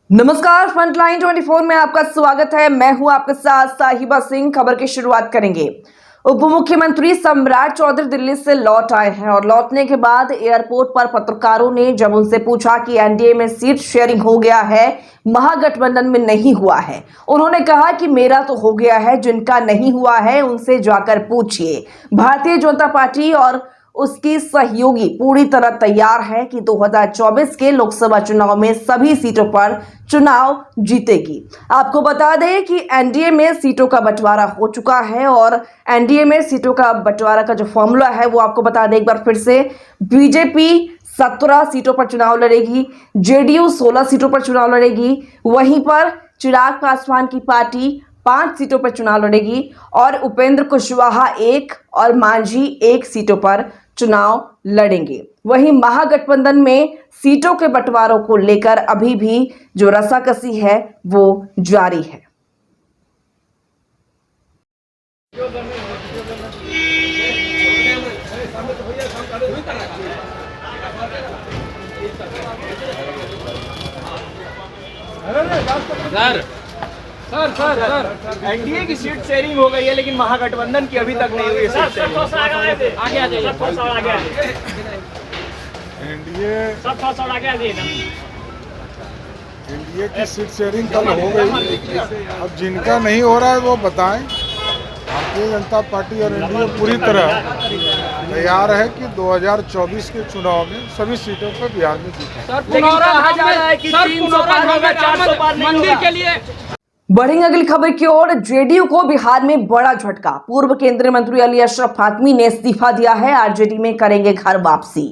नमस्कार, फ्रंटलाइन 24 में आपका स्वागत है। मैं हूं आपके साथ साहिबा सिंह। खबर की शुरुआत करेंगे। उप मुख्यमंत्री सम्राट चौधरी दिल्ली से लौट आए हैं और लौटने के बाद एयरपोर्ट पर पत्रकारों ने जब उनसे पूछा कि एनडीए में सीट शेयरिंग हो गया है, महागठबंधन में नहीं हुआ है, उन्होंने कहा कि मेरा तो हो गया है, जिनका नहीं हुआ है उनसे जाकर पूछिए। भारतीय जनता पार्टी और उसकी सहयोगी पूरी तरह तैयार है कि 2024 के लोकसभा चुनाव में सभी सीटों पर चुनाव जीतेगी। आपको बता दें कि एनडीए में सीटों का बंटवारा हो चुका है और एनडीए में सीटों का बंटवारा का जो फॉर्मूला है वो आपको बता दें एक बार फिर से। बीजेपी 17 सीटों पर चुनाव लड़ेगी, जेडीयू 16 सीटों पर चुनाव लड़ेगी, वहीं पर चिराग पासवान की पार्टी 5 सीटों पर चुनाव लड़ेगी और उपेंद्र कुशवाहा 1 और मांझी 1 सीटों पर चुनाव लड़ेंगे। वहीं महागठबंधन में सीटों के बंटवारों को लेकर अभी भी जो रसाकसी है वो जारी है। सर एनडीए की सीट शेयरिंग हो गई है लेकिन महागठबंधन की अभी तक नहीं हुई है सीट शेयरिंग। आगे आ जाइए। एनडीए की सीट शेयरिंग कल हो गई। अब जिनका नहीं हो रहा है वो बताएं। भारतीय जनता पार्टी और एनडीए पूरी तरह तैयार है कि 2024 के चुनाव में सभी सीटों पर बिहार में जीतें। लेकिन कहा जा रहा है कि 300 पार होगा, 400 पार नहीं होगा। मंदिर के लिए बढ़ेंगे अगली खबर की ओर। जेडीयू को बिहार में बड़ा झटका। पूर्व केंद्रीय मंत्री अली अशरफ फातमी ने इस्तीफा दिया है, आरजेडी में करेंगे घर वापसी।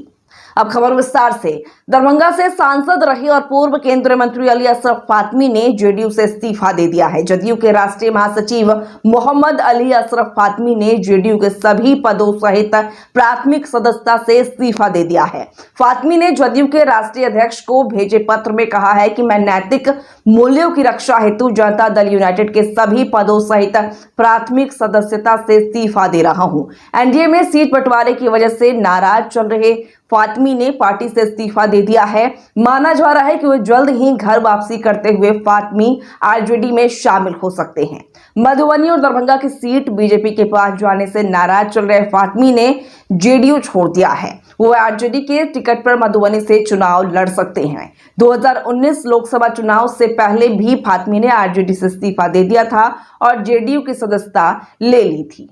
अब खबर विस्तार से। दरभंगा से सांसद रहे और पूर्व केंद्रीय मंत्री अली अशरफ फातमी ने जेडीयू से इस्तीफा दे दिया है। जदयू के राष्ट्रीय महासचिव मोहम्मद अली अशरफ फातमी ने जेडीयू के सभी पदों सहित प्राथमिक सदस्यता से इस्तीफा दे दिया है। फातमी ने जदयू के राष्ट्रीय अध्यक्ष को भेजे पत्र में कहा है कि मैं नैतिक मूल्यों की रक्षा हेतु जनता दल यूनाइटेड के सभी पदों सहित प्राथमिक सदस्यता से इस्तीफा दे रहा हूं। एनडीए में सीट बंटवारे की वजह से नाराज चल रहे फातमी ने पार्टी से इस्तीफा दे दिया है। माना जा रहा है कि वे जल्द ही घर वापसी करते हुए फातमी आरजेडी में शामिल हो सकते हैं। मधुबनी और दरभंगा की सीट बीजेपी के पास जाने से नाराज चल रहे फातमी ने जेडीयू छोड़ दिया है। वो आरजेडी के टिकट पर मधुबनी से चुनाव लड़ सकते हैं। 2019 लोकसभा चुनाव से पहले भी फातमी ने आरजेडी से इस्तीफा दे दिया था और जेडीयू की सदस्यता ले ली थी।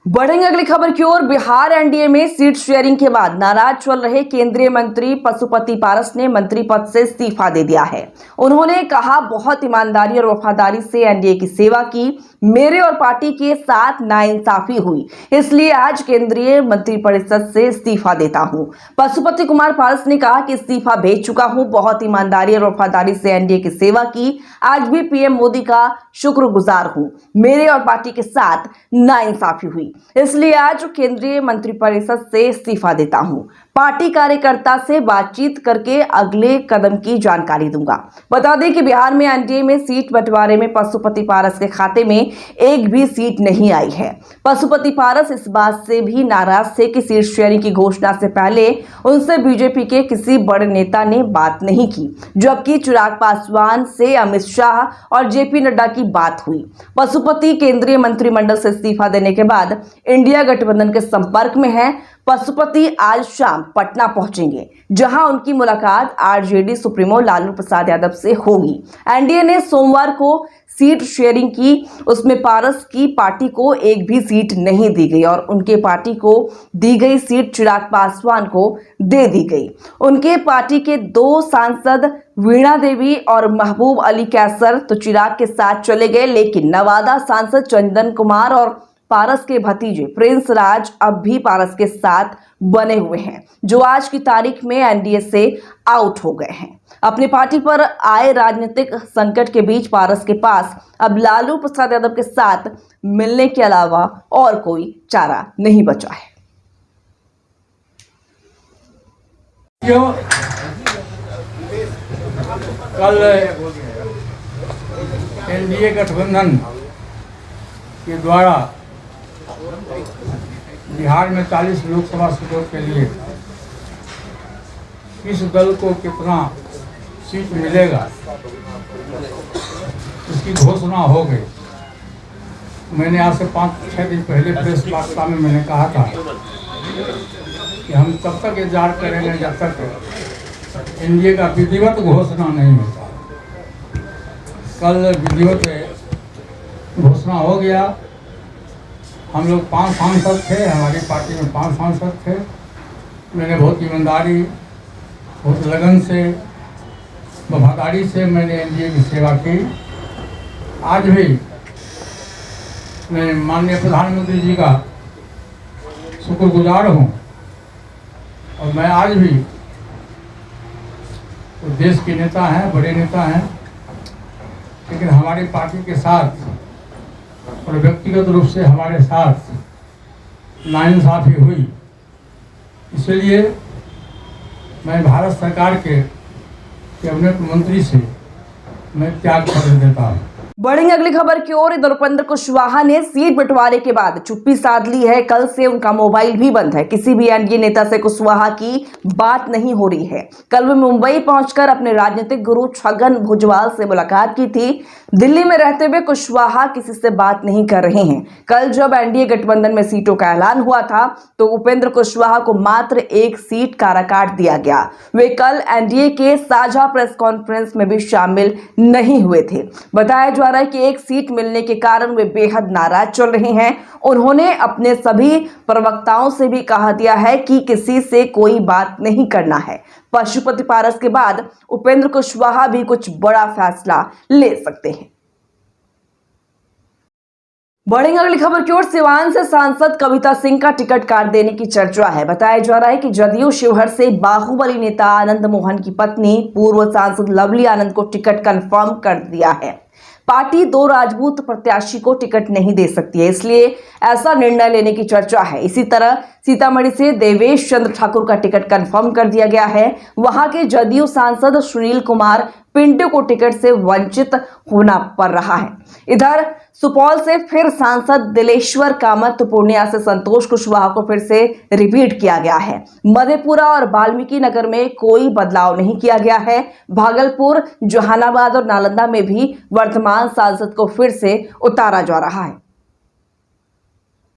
बढ़ेंगे अगली खबर की ओर। बिहार एनडीए में सीट शेयरिंग के बाद नाराज चल रहे केंद्रीय मंत्री पशुपति पारस ने मंत्री पद से इस्तीफा दे दिया है। उन्होंने कहा, बहुत ईमानदारी और वफादारी से एनडीए की सेवा की, मेरे और पार्टी के साथ नाइंसाफी हुई, इसलिए आज केंद्रीय मंत्रिपरिषद से इस्तीफा देता हूं। पशुपति कुमार पारस ने कहा कि इस्तीफा भेज चुका हूं, बहुत ईमानदारी और वफादारी से एनडीए की सेवा की, आज भी पीएम मोदी का शुक्रगुजार हूं, मेरे और पार्टी के साथ नाइंसाफी हुई, इसलिए आज केंद्रीय मंत्रिपरिषद से इस्तीफा देता हूं। पार्टी कार्यकर्ता से बातचीत करके अगले कदम की जानकारी दूंगा। बता दें कि बिहार में एनडीए में सीट बंटवारे में पशुपति पारस के खाते में एक भी सीट नहीं आई है। पशुपति पारस इस बात से भी नाराज थे कि सीट शेयरिंग की घोषणा से पहले उनसे बीजेपी के किसी बड़े नेता ने बात नहीं की, जबकि चिराग पासवान से अमित शाह और जेपी नड्डा की बात हुई। पशुपति केंद्रीय मंत्रिमंडल से इस्तीफा देने के बाद इंडिया गठबंधन के संपर्क में है। पशुपति आज शाम पटना पहुंचेंगे, जहां उनकी मुलाकात आरजेडी सुप्रीमो लालू प्रसाद यादव से होगी। एनडीए ने सोमवार को सीट शेयरिंग की, उसमें पारस की पार्टी को एक भी सीट नहीं दी गई और उनके पार्टी को दी गई सीट चिराग पासवान को दे दी गई। उनके पार्टी के 2 सांसद वीणा देवी और महबूब अली कैसर तो चिराग के साथ चले गए, लेकिन नवादा सांसद चंदन कुमार और पारस के भतीजे प्रिंस राज अब भी पारस के साथ बने हुए हैं, जो आज की तारीख में एनडीए से आउट हो गए हैं। अपनी पार्टी पर आए राजनीतिक संकट के बीच पारस के पास अब लालू प्रसाद यादव के साथ मिलने के अलावा और कोई चारा नहीं बचा है। कल एनडीए गठबंधन के द्वारा बिहार में 40 लोकसभा सीटों के लिए किस दल को कितना सीट मिलेगा इसकी घोषणा हो गई। मैंने आज से 5-6 दिन पहले प्रेस वार्ता में मैंने कहा था कि हम तब तक इंतजार करेंगे जब तक एनडीए का विधिवत घोषणा नहीं होता। कल विधिवत घोषणा हो गया। हम लोग 5 सांसद थे, हमारी पार्टी में 5 सांसद थे। मैंने बहुत ईमानदारी, बहुत लगन से, वफादारी से मैंने एनडीए की सेवा की। आज भी मैं माननीय प्रधानमंत्री जी का शुक्रगुजार हूँ और मैं आज भी तो देश के नेता हैं, बड़े नेता हैं, लेकिन हमारी पार्टी के साथ और व्यक्तिगत रूप से हमारे साथ नाइंसाफ़ी हुई। इसलिए मैं भारत सरकार के कैबिनेट मंत्री से मैं त्याग पत्र देता हूँ। बढ़ेंगे अगली खबर की ओर। इधर उपेंद्र कुशवाहा ने सीट बंटवारे के बाद चुप्पी साध ली है। कल से उनका मोबाइल भी बंद है। किसी भी एनडीए नेता से कुशवाहा की बात नहीं हो रही है। कल वे मुंबई पहुंचकर अपने राजनीतिक गुरु छगन भुजबल से मुलाकात की थी। दिल्ली में रहते हुए कुशवाहा किसी से बात नहीं कर रहे हैं। कल जब एनडीए गठबंधन में सीटों का ऐलान हुआ था तो उपेंद्र कुशवाहा को मात्र 1 सीट काराकाट दिया गया। वे कल एनडीए के साझा प्रेस कॉन्फ्रेंस में भी शामिल नहीं हुए थे। बताया जा रहा है कि 1 सीट मिलने के कारण वे बेहद नाराज चल रहे हैं। उन्होंने अपने सभी प्रवक्ताओं से भी कहा दिया है कि किसी से कोई बात नहीं करना है। पशुपति पारस के बाद उपेंद्र कुशवाहा भी कुछ बड़ा फैसला ले सकते हैं। बढ़ेंगे अगली खबर की ओर। सिवान से सांसद कविता सिंह का टिकट काट देने की चर्चा है। बताया जा रहा है कि जदयू शिवहर से बाहुबली नेता आनंद मोहन की पत्नी पूर्व सांसद लवली आनंद को टिकट कंफर्म कर दिया है। पार्टी 2 राजपूत प्रत्याशी को टिकट नहीं दे सकती है, इसलिए ऐसा निर्णय लेने की चर्चा है। इसी तरह सीतामढ़ी से देवेश चंद्र ठाकुर का टिकट कंफर्म कर दिया गया है। वहां के जदयू सांसद सुनील कुमार पिंटू को टिकट से वंचित होना पड़ रहा है। इधर सुपौल से फिर सांसद दिलेश्वर कामत, पूर्णिया से संतोष कुशवाहा को फिर से रिपीट किया गया है। मधेपुरा और वाल्मीकि नगर में कोई बदलाव नहीं किया गया है। भागलपुर, जहानाबाद और नालंदा में भी वर्तमान सांसद को फिर से उतारा जा रहा है।